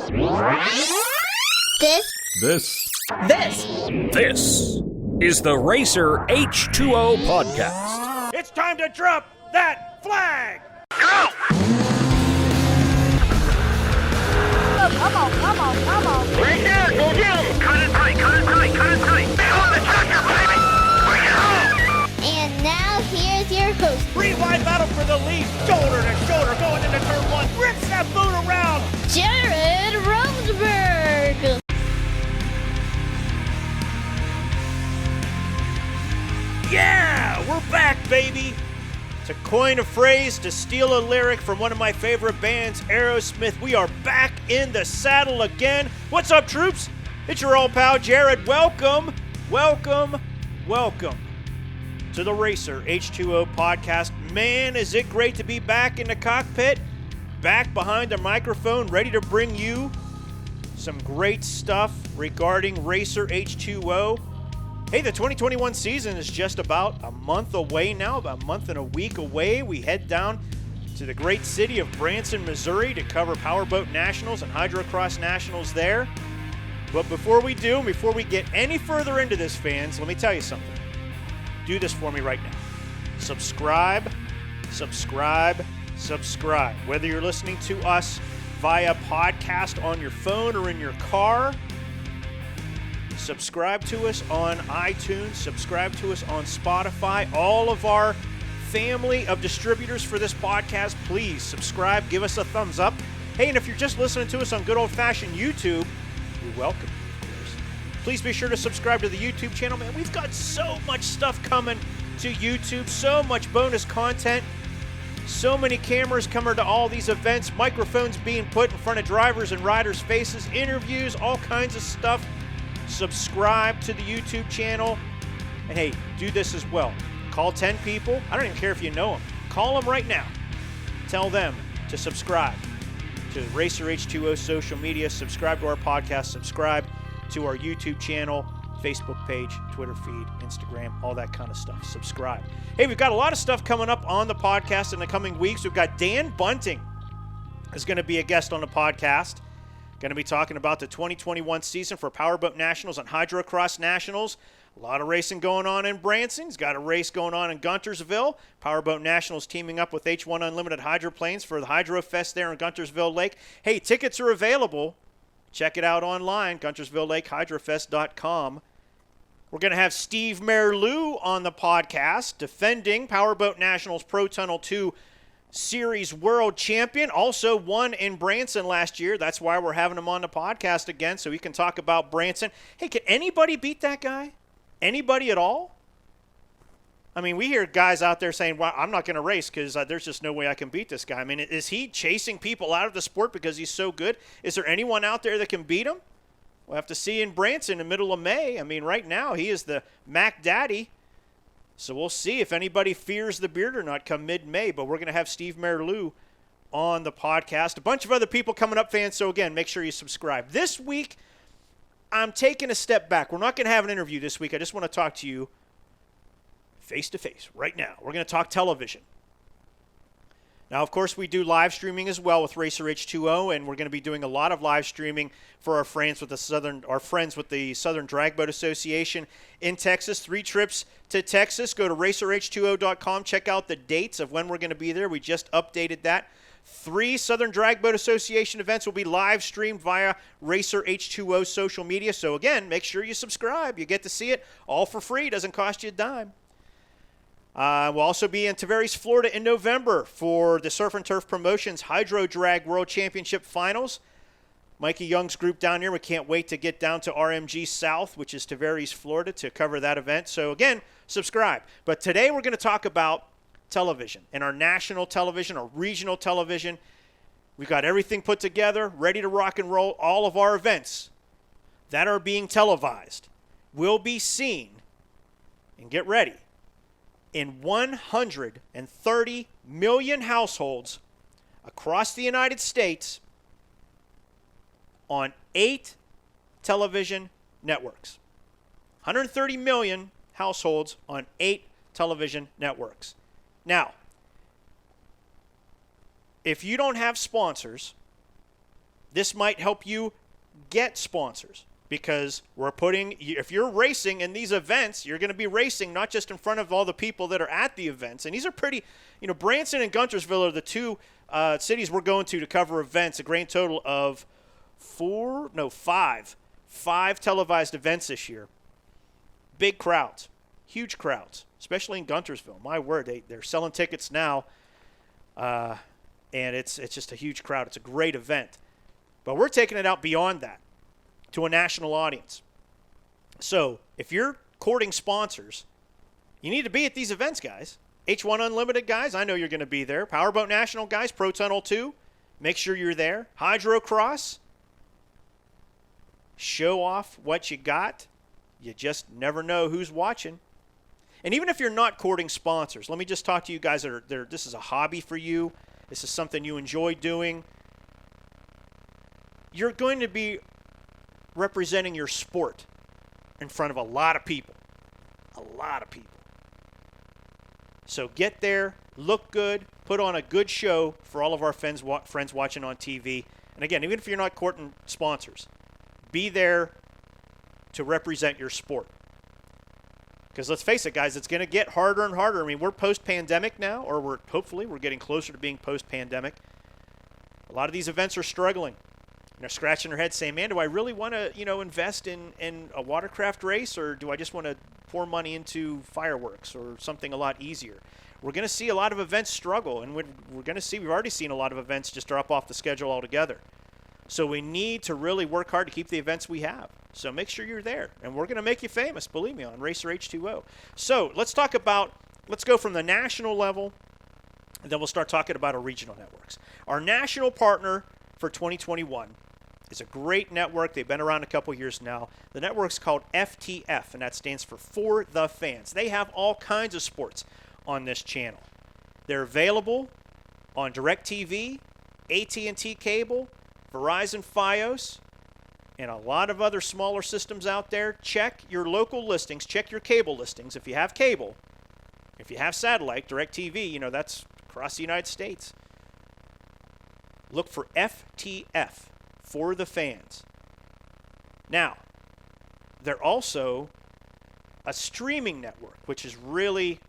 This is the RACER H2O podcast. It's time to drop that flag! Go! Come on. Right there, go down! Cut it tight! Be on the tractor, baby! Bring it home! And now here's your host. Rewind battle for the lead, shoulder to shoulder, going into turn one. Rips that boot around! Jared Rosberg. Yeah, we're back, baby! To coin a phrase, to steal a lyric from one of my favorite bands, Aerosmith, we are back in the saddle again. What's up, troops? It's your old pal, Jared. Welcome to the RACER H2O podcast. Man, is it great to be back in the cockpit, back behind the microphone, ready to bring you some great stuff regarding RACER H2O. Hey, the 2021 season is just about a month away now, about a month and a week away. We head down to the great city of Branson, Missouri to cover Powerboat Nationals and Hydrocross Nationals there. But before we get any further into this, fans, let me tell you something. Do this for me right now. Subscribe. Whether you're listening to us via podcast on your phone or in your car, subscribe to us on iTunes, subscribe to us on Spotify. All of our family of distributors for this podcast, please subscribe, give us a thumbs up. Hey, and if you're just listening to us on good old-fashioned YouTube, you're welcome, of course. Please be sure to subscribe to the YouTube channel. Man, we've got so much stuff coming to YouTube, so much bonus content, so many cameras coming to all these events, microphones being put in front of drivers and riders' faces, interviews, all kinds of stuff. Subscribe to the YouTube channel. And hey, do this as well. Call 10 people. I don't even care if you know them. Call them right now. Tell them to subscribe to RACER H2O social media. Subscribe to our podcast. Subscribe to our YouTube channel, Facebook page, Twitter feed, Instagram, all that kind of stuff. Subscribe. Hey, we've got a lot of stuff coming up on the podcast in the coming weeks. We've got Dan Bunting is going to be a guest on the podcast. Going to be talking about the 2021 season for Powerboat Nationals and Hydrocross Nationals. A lot of racing going on in Branson. He's got a race going on in Guntersville. Powerboat Nationals teaming up with H1 Unlimited Hydroplanes for the Hydro Fest there in Guntersville Lake. Hey, tickets are available. Check it out online, GuntersvilleLakeHydrofest.com. We're going to have Steve Merleau on the podcast, defending Powerboat Nationals Pro Tunnel 2 Series World Champion, also won in Branson last year. That's why we're having him on the podcast again, so he can talk about Branson. Hey, can anybody beat that guy? Anybody at all? I mean, we hear guys out there saying, well, I'm not going to race because there's just no way I can beat this guy. I mean, is he chasing people out of the sport because he's so good? Is there anyone out there that can beat him? We'll have to see in Branson in the middle of May. I mean, right now he is the Mac Daddy. So we'll see if anybody fears the beard or not come mid-May. But we're going to have Steve Merleau on the podcast. A bunch of other people coming up, fans. So, again, make sure you subscribe. This week, I'm taking a step back. We're not going to have an interview this week. I just want to talk to you face-to-face right now. We're going to talk television. Now, of course, we do live streaming as well with RACER H2O, and we're going to be doing a lot of live streaming for our friends with the Southern Drag Boat Association in Texas. 3 trips to Texas. Go to racerh2o.com. Check out the dates of when we're going to be there. We just updated that. 3 Southern Drag Boat Association events will be live streamed via RACER H2O social media. So, again, make sure you subscribe. You get to see it all for free. Doesn't cost you a dime. We'll also be in Tavares, Florida in November for the Surf and Turf Promotions Hydro Drag World Championship Finals. Mikey Young's group down here. We can't wait to get down to RMG South, which is Tavares, Florida, to cover that event. So, again, subscribe. But today we're going to talk about television and our national television, our regional television. We've got everything put together, ready to rock and roll. All of our events that are being televised will be seen, and get ready, in 130 million households across the United States on 8 television networks. 130 million households on 8 television networks. Now, if you don't have sponsors, this might help you get sponsors, because we're putting, if you're racing in these events, you're going to be racing not just in front of all the people that are at the events. And these are pretty, Branson and Guntersville are the two cities we're going to cover events, a grand total of five televised events this year. Big crowds, huge crowds, especially in Guntersville. My word, they're selling tickets now, and it's just a huge crowd. It's a great event. But we're taking it out beyond that to a national audience. So if you're courting sponsors, you need to be at these events, guys. H1 Unlimited guys, I know you're going to be there. Powerboat National guys, Pro Tunnel 2, make sure you're there. Hydrocross, show off what you got. You just never know who's watching. And even if you're not courting sponsors, let me just talk to you guys that are there. This is a hobby for you. This is something you enjoy doing. You're going to be representing your sport in front of a lot of people. A lot of people. So get there, look good, put on a good show for all of our friends watching on TV. And again, even if you're not courting sponsors, be there to represent your sport. Because let's face it, guys, it's going to get harder and harder. I mean, we're post-pandemic now, or hopefully we're getting closer to being post-pandemic. A lot of these events are struggling. They're scratching their heads saying, man, do I really want to, invest in a watercraft race, or do I just want to pour money into fireworks or something a lot easier? We're going to see a lot of events struggle, and we're going to see, we've already seen a lot of events just drop off the schedule altogether. So we need to really work hard to keep the events we have. So make sure you're there, and we're going to make you famous, believe me, on RACER H2O. So let's go from the national level, and then we'll start talking about our regional networks. Our national partner for 2021 is a great network. They've been around a couple years now. The network's called FTF, and that stands for the Fans. They have all kinds of sports on this channel. They're available on DirecTV, AT&T Cable, Verizon Fios, and a lot of other smaller systems out there. Check your local listings. Check your cable listings if you have cable. If you have satellite, DirecTV, that's across the United States. Look for FTF, for the Fans. Now, they're also a streaming network, which really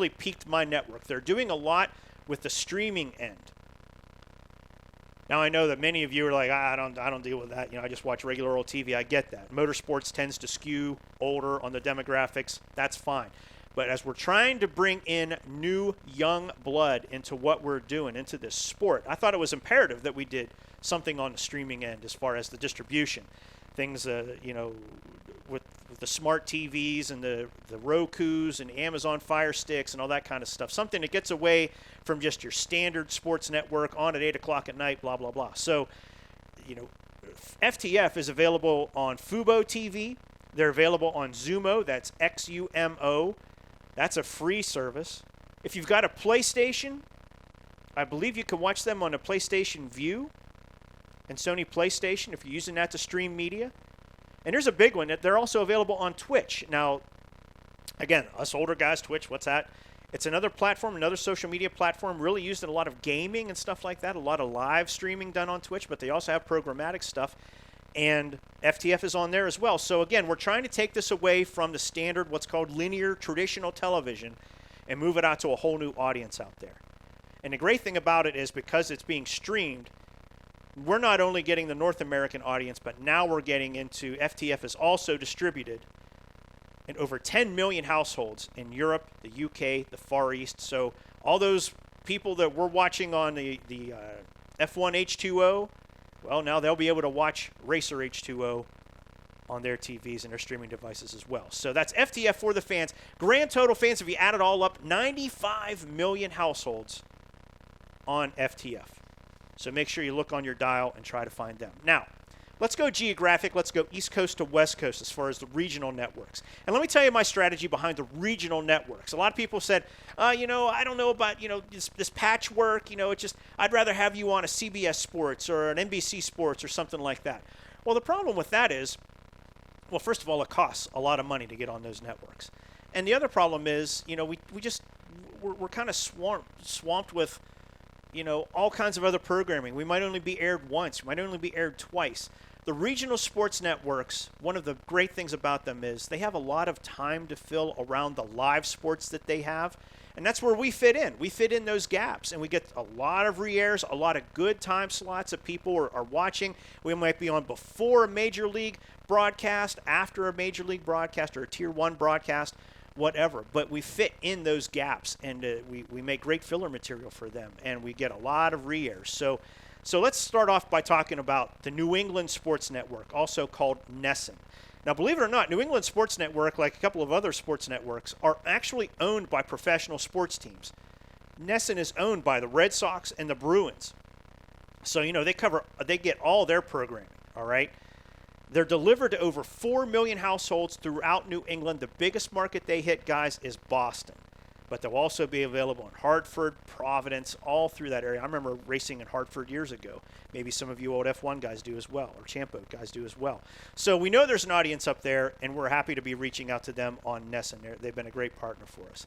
piqued my network. They're doing a lot with the streaming end. Now, I know that many of you are like, I don't deal with that. I just watch regular old TV. I get that. Motorsports tends to skew older on the demographics. That's fine. But as we're trying to bring in new young blood into what we're doing, into this sport, I thought it was imperative that we did something on the streaming end as far as the distribution. Things, with the smart TVs and the Rokus and Amazon Fire Sticks and all that kind of stuff. Something that gets away from just your standard sports network on at 8 o'clock at night, blah, blah, blah. So, FTF is available on Fubo TV. They're available on Xumo. That's XUMO. That's a free service. If you've got a PlayStation, I believe you can watch them on a PlayStation View and Sony PlayStation if you're using that to stream media. And here's a big one. They're also available on Twitch. Now, again, us older guys, Twitch, what's that? It's another platform, another social media platform, really used in a lot of gaming and stuff like that, a lot of live streaming done on Twitch, but they also have programmatic stuff. And FTF is on there as well. So, again, we're trying to take this away from the standard, what's called linear traditional television, and move it out to a whole new audience out there. And the great thing about it is because it's being streamed, we're not only getting the North American audience, but now we're getting into FTF is also distributed in over 10 million households in Europe, the UK, the Far East. So all those people that we're watching on the F1 H2O, well, now they'll be able to watch RACER H2O on their TVs and their streaming devices as well. So that's FTF for the Fans. Grand total fans, if you add it all up, 95 million households on FTF. So make sure you look on your dial and try to find them. Now, let's go geographic. Let's go East Coast to West Coast as far as the regional networks. And let me tell you my strategy behind the regional networks. A lot of people said, I don't know about, this patchwork. I'd rather have you on a CBS Sports or an NBC Sports or something like that. Well, the problem with that is, well, first of all, it costs a lot of money to get on those networks. And the other problem is, we're kind of swamped with all kinds of other programming. We might only be aired once. We might only be aired twice. The regional sports networks, one of the great things about them is they have a lot of time to fill around the live sports that they have. And that's where we fit in. We fit in those gaps, and we get a lot of re-airs, a lot of good time slots that people are watching. We might be on before a major league broadcast, after a major league broadcast, or a Tier 1 broadcast, whatever. But we fit in those gaps, and we make great filler material for them, and we get a lot of re-airs. So let's start off by talking about the New England Sports Network, also called NESN. Now, believe it or not, New England Sports Network, like a couple of other sports networks, are actually owned by professional sports teams. NESN is owned by the Red Sox and the Bruins. So, they get all their programming, all right? They're delivered to over 4 million households throughout New England. The biggest market they hit, guys, is Boston. But they'll also be available in Hartford, Providence, all through that area. I remember racing in Hartford years ago. Maybe some of you old F1 guys do as well, or Champ Boat guys do as well. So we know there's an audience up there, and we're happy to be reaching out to them on NESN. They've been a great partner for us.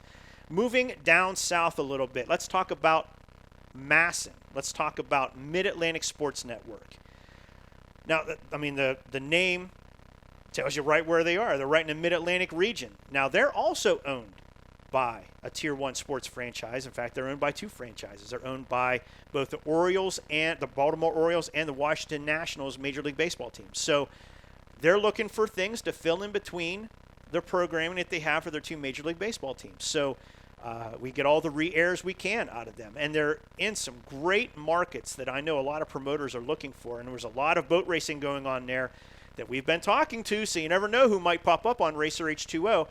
Moving down south a little bit, let's talk about MASN. Let's talk about Mid-Atlantic Sports Network. Now, the name tells you right where they are. They're right in the Mid-Atlantic region. Now, they're also owned by a Tier 1 sports franchise. In fact, they're owned by two franchises. They're owned by both the Orioles and the Baltimore Orioles and the Washington Nationals Major League Baseball teams. So they're looking for things to fill in between the programming that they have for their two Major League Baseball teams. So we get all the re-airs we can out of them. And they're in some great markets that I know a lot of promoters are looking for. And there's a lot of boat racing going on there that we've been talking to, so you never know who might pop up on RACER H2O.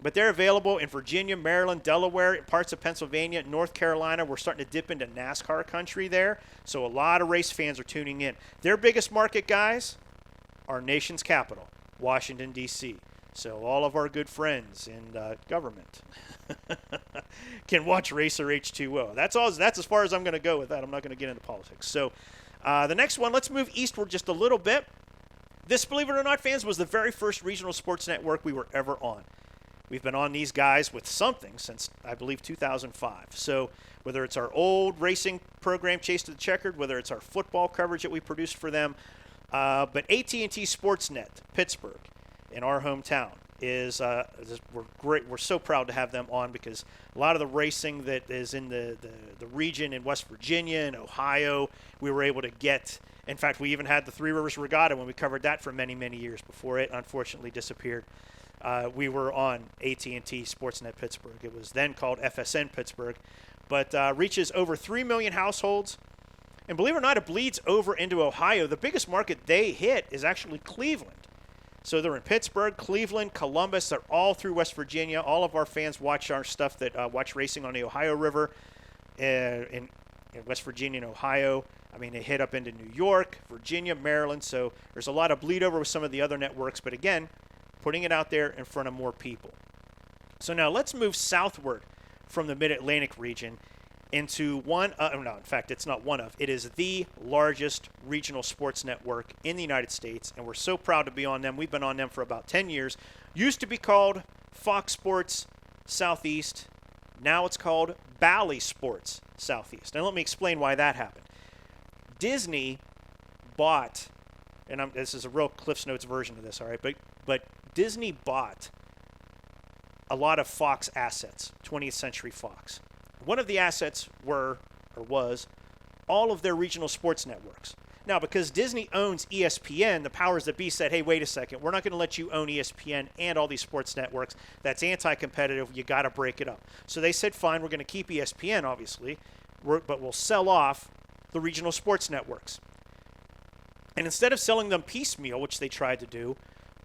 But they're available in Virginia, Maryland, Delaware, parts of Pennsylvania, North Carolina. We're starting to dip into NASCAR country there. So a lot of race fans are tuning in. Their biggest market, guys, our nation's capital, Washington, D.C. So all of our good friends in government can watch RACER H2O. That's as far as I'm going to go with that. I'm not going to get into politics. So the next one, let's move eastward just a little bit. This, believe it or not, fans, was the very first regional sports network we were ever on. We've been on these guys with something since, I believe, 2005. So whether it's our old racing program, Chase to the Checkered, whether it's our football coverage that we produced for them, but AT&T Sportsnet, Pittsburgh, in our hometown, we're great. We're so proud to have them on because a lot of the racing that is in the region in West Virginia and Ohio, we were able to get. In fact, we even had the Three Rivers Regatta when we covered that for many, many years before it unfortunately disappeared. We were on AT&T Sportsnet Pittsburgh. It was then called FSN Pittsburgh, but reaches over 3 million households. And believe it or not, it bleeds over into Ohio. The biggest market they hit is actually Cleveland. So they're in Pittsburgh, Cleveland, Columbus. They're all through West Virginia. All of our fans watch our stuff that watch racing on the Ohio River in West Virginia and Ohio. They hit up into New York, Virginia, Maryland. So there's a lot of bleed over with some of the other networks. But again, putting it out there in front of more people. So now let's move southward from the Mid-Atlantic region into it is the largest regional sports network in the United States, and we're so proud to be on them. We've been on them for about 10 years. Used to be called Fox Sports Southeast. Now it's called Bally Sports Southeast. Now let me explain why that happened. Disney bought, and this is a real Cliff's Notes version of this, all right, but Disney bought a lot of Fox assets, 20th Century Fox. One of the assets was all of their regional sports networks. Now, because Disney owns ESPN, the powers that be said, hey, wait a second, we're not going to let you own ESPN and all these sports networks. That's anti-competitive. You got to break it up. So they said, fine, we're going to keep ESPN, obviously, but we'll sell off the regional sports networks. And instead of selling them piecemeal, which they tried to do,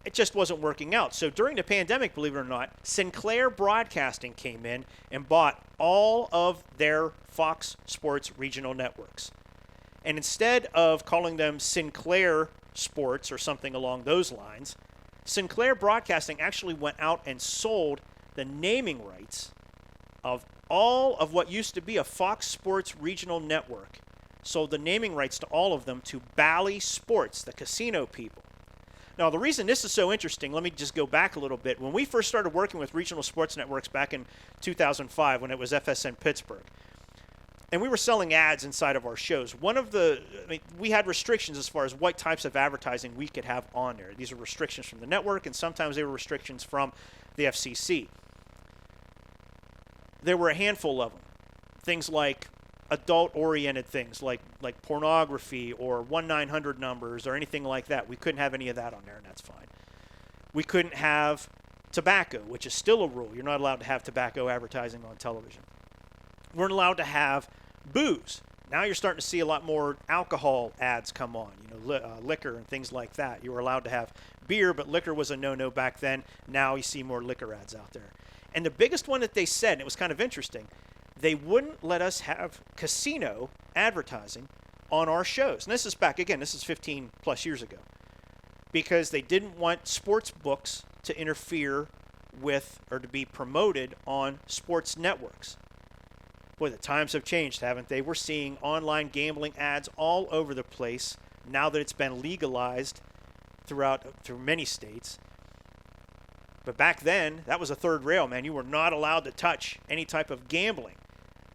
it just wasn't working out. So during the pandemic, believe it or not, Sinclair Broadcasting came in and bought all of their Fox Sports regional networks. And instead of calling them Sinclair Sports or something along those lines, Sinclair Broadcasting actually went out and sold the naming rights of all of what used to be a Fox Sports regional network. Sold the naming rights to all of them to Bally Sports, the casino people. Now, the reason this is so interesting, let me just go back a little bit. When we first started working with regional sports networks back in 2005, when it was FSN Pittsburgh, And we were selling ads inside of our shows. We had restrictions as far as what types of advertising we could have on there. These are restrictions from the network, and sometimes they were restrictions from the FCC. There were a handful of them. Things like adult-oriented things, like pornography or 1-900 numbers or anything like that. We couldn't have any of that on there, and that's fine. We couldn't have tobacco, which is still a rule. You're not allowed to have tobacco advertising on television. We weren't allowed to have booze. Now you're starting to see a lot more alcohol ads come on, liquor and things like that. You were allowed to have beer, but liquor was a no-no back then. Now you see more liquor ads out there. And the biggest one that they said, and it was kind of interesting, they wouldn't let us have casino advertising on our shows. And this is back, again, this is 15 plus years ago, because they didn't want sports books to interfere with or to be promoted on sports networks. Boy, the times have changed, haven't they? We're seeing online gambling ads all over the place now that it's been legalized through many states. But back then, that was a third rail, man. You were not allowed to touch any type of gambling.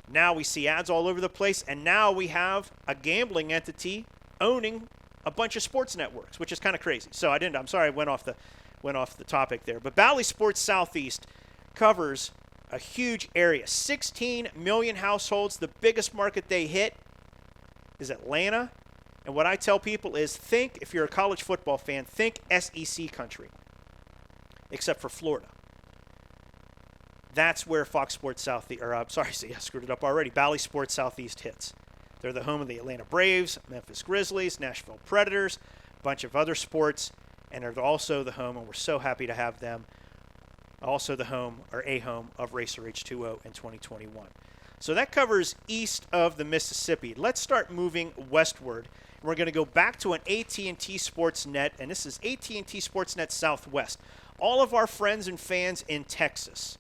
Now we see ads all over the place, and now we have a gambling entity owning a bunch of sports networks, which is kind of crazy. So I'm sorry I went off the topic there. But Bally Sports Southeast covers a huge area, 16 million households. The biggest market they hit is Atlanta. And what I tell people is if you're a college football fan, think SEC country, except for Florida. That's where Fox Sports Southeast, I screwed it up already. Bally Sports Southeast hits. They're the home of the Atlanta Braves, Memphis Grizzlies, Nashville Predators, a bunch of other sports, and they're also the home, and we're so happy to have them, also the home, or a home, of RACER H2O in 2021. So that covers east of the Mississippi. Let's start moving westward. We're going to go back to an AT&T Sportsnet, and this is AT&T Sportsnet Southwest. All of our friends and fans in Texas,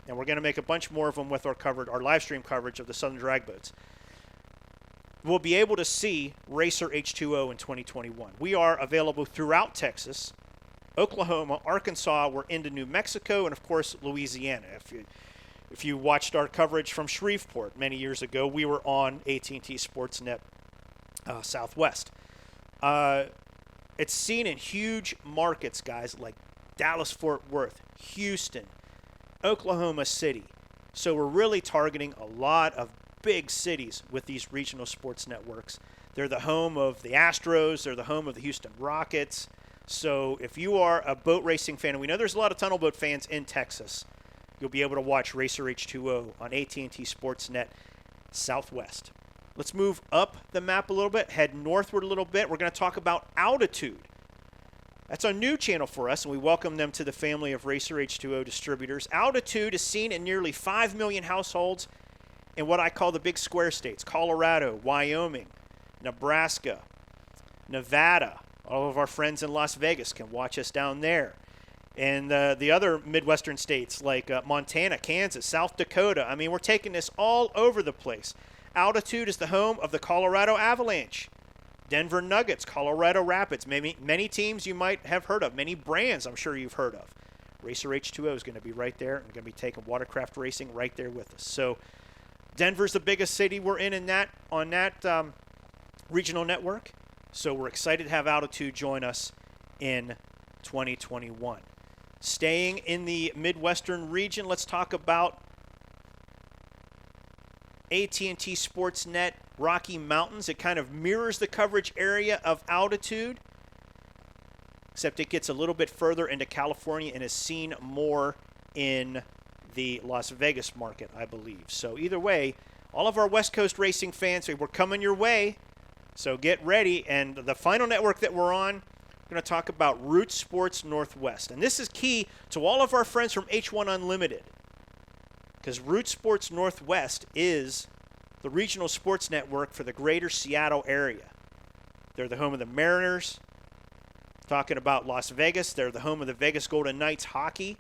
and we're going to make a bunch more of them with our live stream coverage of the Southern Drag Boats, will be able to see RACER H2O in 2021. We are available throughout Texas, Oklahoma, Arkansas. We're into New Mexico, and of course Louisiana. If you watched our coverage from Shreveport many years ago, we were on AT&T Sportsnet Southwest. It's seen in huge markets, guys, like Dallas-Fort Worth, Houston, Oklahoma City. So we're really targeting a lot of big cities with these regional sports networks. They're the home of the Astros. They're the home of the Houston Rockets. So if you are a boat racing fan, and we know there's a lot of tunnel boat fans in Texas, you'll be able to watch RACER H2O on AT&T Sportsnet Southwest. Let's move up the map a little bit, head northward a little bit. We're going to talk about altitude. That's a new channel for us, and we welcome them to the family of RACER H2O distributors. Altitude is seen in nearly 5 million households in what I call the big square states: Colorado, Wyoming, Nebraska, Nevada. All of our friends in Las Vegas can watch us down there. And the other Midwestern states like Montana, Kansas, South Dakota. I mean, we're taking this all over the place. Altitude is the home of the Colorado Avalanche, Denver Nuggets, Colorado Rapids, many teams you might have heard of, many brands I'm sure you've heard of. RACER H2O is going to be right there and going to be taking watercraft racing right there with us. So Denver's the biggest city we're in that regional network. So we're excited to have Altitude join us in 2021. Staying in the Midwestern region, let's talk about AT&T Sportsnet Rocky Mountains. It kind of mirrors the coverage area of Altitude, except it gets a little bit further into California and is seen more in the Las Vegas market, I believe. So either way, all of our West Coast racing fans, we're coming your way. So get ready. And the final network that we're on, we're going to talk about Root Sports Northwest. And this is key to all of our friends from H1 Unlimited, because Root Sports Northwest is the regional sports network for the greater Seattle area. They're the home of the Mariners. Talking about Las Vegas, they're the home of the Vegas Golden Knights hockey.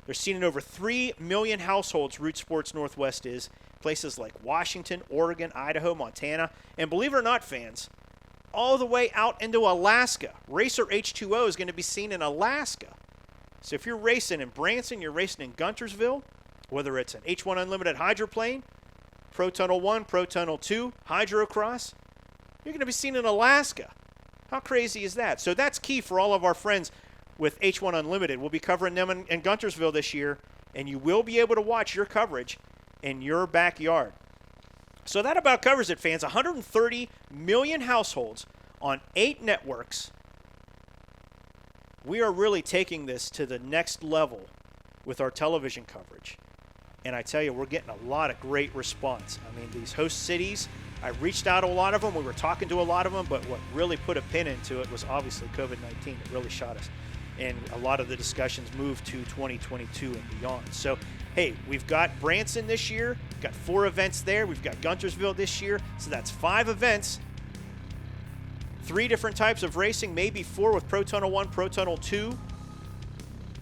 They're seen in over 3 million households, Root Sports Northwest is. Places like Washington, Oregon, Idaho, Montana, and believe it or not, fans, all the way out into Alaska. RACER H2O is going to be seen in Alaska. So if you're racing in Branson, you're racing in Guntersville, whether it's an H1 Unlimited hydroplane Pro Tunnel 1, Pro Tunnel 2, Hydrocross. You're going to be seen in Alaska. How crazy is that? So that's key for all of our friends with H1 Unlimited. We'll be covering them in Guntersville this year, and you will be able to watch your coverage in your backyard. So that about covers it, fans. 130 million households on 8 networks. We are really taking this to the next level with our television coverage. And I tell you, we're getting a lot of great response. I mean, these host cities, I reached out to a lot of them. We were talking to a lot of them, but what really put a pin into it was obviously COVID-19. It really shot us. And a lot of the discussions moved to 2022 and beyond. So, hey, we've got Branson this year. We've got 4 events there. We've got Guntersville this year. So that's 5 events. 3 different types of racing, maybe 4 with Pro Tunnel 1, Pro Tunnel 2.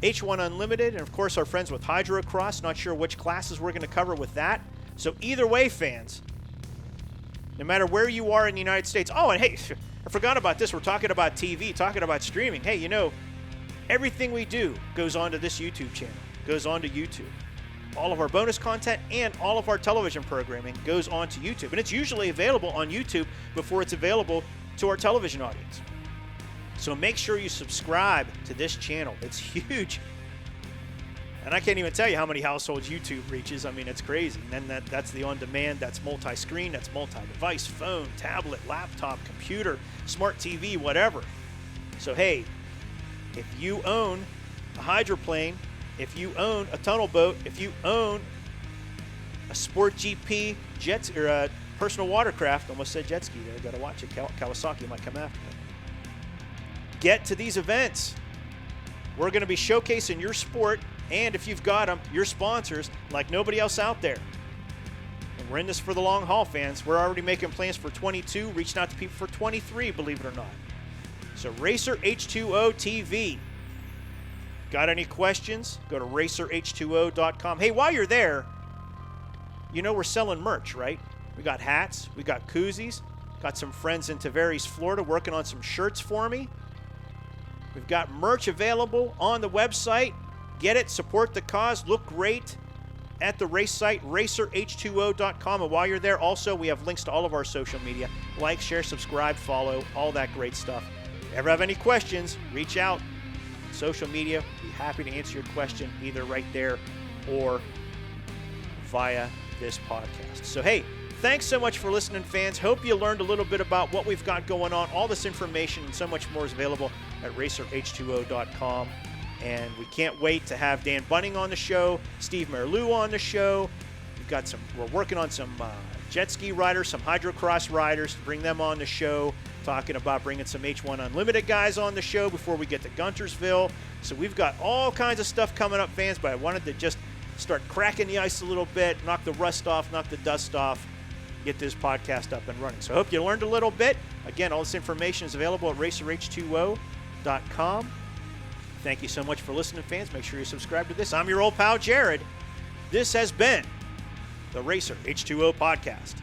H1 Unlimited, and of course our friends with Hydrocross. Not sure which classes we're going to cover with that. So either way, fans, no matter where you are in the United States. Oh, and hey, I forgot about this. We're talking about TV, talking about streaming. Hey, you know, everything we do goes onto this YouTube channel, goes onto YouTube. All of our bonus content and all of our television programming goes onto YouTube. And it's usually available on YouTube before it's available to our television audience. So make sure you subscribe to this channel. It's huge. And I can't even tell you how many households YouTube reaches. I mean, it's crazy. And then that's the on-demand, that's multi-screen, that's multi-device, phone, tablet, laptop, computer, smart TV, whatever. So, hey, if you own a hydroplane, if you own a tunnel boat, if you own a Sport GP jet or a personal watercraft, almost said jet ski there, got to watch it. Kawasaki might come after me. Get to these events. We're going to be showcasing your sport, and if you've got them, your sponsors like nobody else out there. And we're in this for the long haul, fans. We're already making plans for 22, reaching out to people for 23, believe it or not. So RACER H2O TV. Got any questions? Go to RACERH2O.com. Hey, while you're there, you know we're selling merch, right? We got hats, we got koozies, got some friends in Tavares, Florida working on some shirts for me. We've got merch available on the website. Get it, support the cause, look great at the race site, RACERH2O.com. And while you're there, also, we have links to all of our social media. Like, share, subscribe, follow, all that great stuff. If you ever have any questions, reach out. Social media, be happy to answer your question either right there or via this podcast. So, hey, thanks so much for listening, fans. Hope you learned a little bit about what we've got going on. All this information and so much more is available at RACERH2O.com. And we can't wait to have Dan Bunning on the show, Steve Merleau on the show. We're working on some jet ski riders, some hydrocross riders to bring them on the show, talking about bringing some H1 Unlimited guys on the show before we get to Guntersville. So we've got all kinds of stuff coming up, fans, but I wanted to just start cracking the ice a little bit, knock the rust off, knock the dust off, get this podcast up and running. So I hope you learned a little bit. Again, all this information is available at RACERH2O.com. Thank you so much for listening, fans. Make sure you subscribe to this. I'm your old pal, Jared. This has been the RACER H2O Podcast.